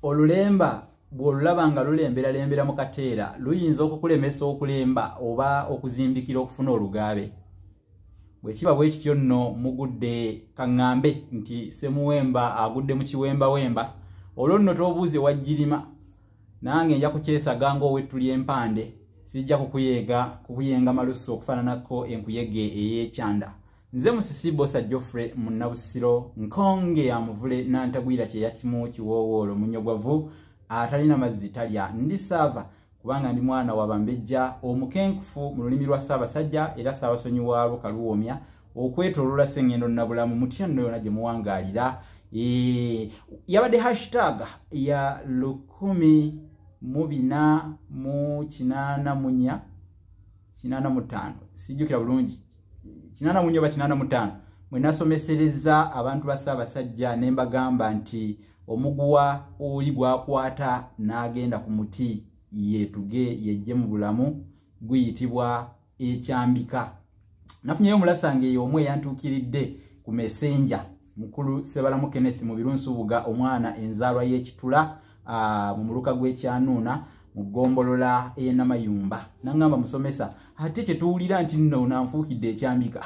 olulemba bw'olulaba nga lulembera mu kateera luyinza okukulemesa okulemba oba okuzimbikira okufuna olugaabe. Bwe kiba bwe kityo nno mugudde kaŋŋambe nti Ssemuwemba agudde mu kiwembawemba, olwo nno toobuuze wajjirima. Nange nja kukyesaga ng'owettuli empande, sijja kukuyenga malusu okufaananako enkuyege ey'ekyanda. Nze Musisibo Sajjofre Munnabusiro nkonge amuvule n'antagwira kye yakimu kiwoowoolo munyogwavu atalina mazzi talya. Ndi saava kubanga ndi mwana wa Bambejja omukenkufu mu lulimi lwa Ssaabasajja era Ssaabasonyiwa Lukaluwoomya okwetooloola Ssengendo Nnabulamu mutya nno yonna gye muwangaalira. Yabadde hashtag ya 18485 sijjukira bulungi 8485 mwe nasomesereza abantu ba Ssaabasajja ne mbagamba nti omuguwa oli gwakwata n'agenda ku muti yeetuge yejje mu bulamu guyitibwa ekyambika. Nafunyeyo Omulasangeeye omwe yantuukiridde ku Messenger, mukulu Sebalamu Kenneth mu Birunsubuga, omwana enzaalwa y'ekitula mu muluka gw'ekyanuuna mu ggombolola ey'Namayumba. Nangamba musomesa ate kye tuwulira nti nno nanfuukidde ekyambika.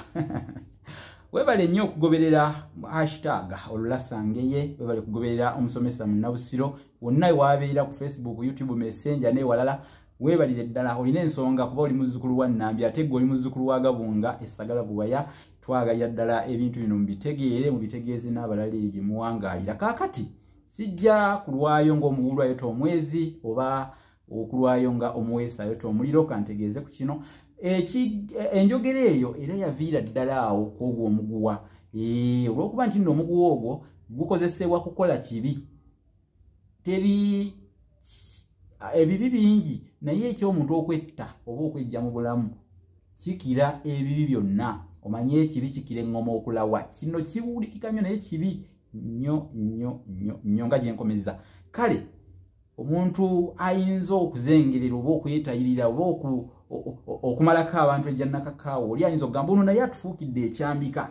Webale nnyo okugoberera hashtag OLULASANGEYE, webale kugoberera omusomesa Munnabusiro wonna wabeera ku Facebook, YouTube, Messenger ne walala. Webalire ddala, olina ensonga kuba oli muzzukulu wa Nnambi ate gwe oli muzzukulu wa Gabunga Essagala Buwaya. Twagalira ddala ebintu bino mubitegeere mubitegeeze n'abalala gye muwangaalira. Kaakati sijja kulwayo ng'omuwulu ayota omwezi oba okulwayo nga omuweesa ayota omuliro. Kantegeeze ku kino enjogera eyo era yaviira ddala awo kwogwo omuguwa. Olw'okuba nti nno omuguwa ogwo gukozesebwa kukola kibi. Teri ebibi bingi naye eky'omuntu okwetta oba okwejja mu bulamu kikira ebibi byonna. Omanye ekibi kikira eŋŋoma okulawa. Kino kiwulikika nnyo naye kibi nnyo nga gye nkomeza. Kale omuntu ayinza okuzengerera oba okwetayirira oba okumalako abantu ejja nakakaawo, oli ayinza okugamba ono naye atufuukidde ekyambika.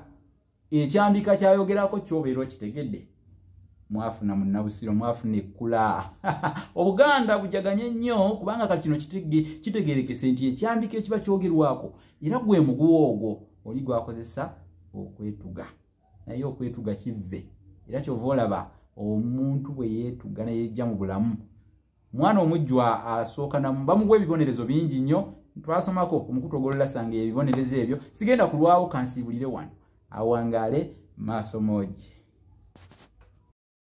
Ekyambika kyayogerako kyobeera okitegedde. Mwafuna Munnabusiro, mwafuna ekkula. Obuganda bujaganye nnyo kubanga kati kino kitegeerekese nti ekyambika ekiba kyogerwako era gwe muguwa ogwo oli gwakozesa okwetuga. Naye okwetuga kivve era kyova olaba omuntu bwe yeetuga ne yejja mu bulamu. Mwana omujjwa asooka bamugwa ebibonerezo bingi nnyo. Twasomako ku mukutu ogw'Olulasangeye ebibonerezo ebyo. Sigenda kulwawo kansiibulire wano awangaale maaso moogi.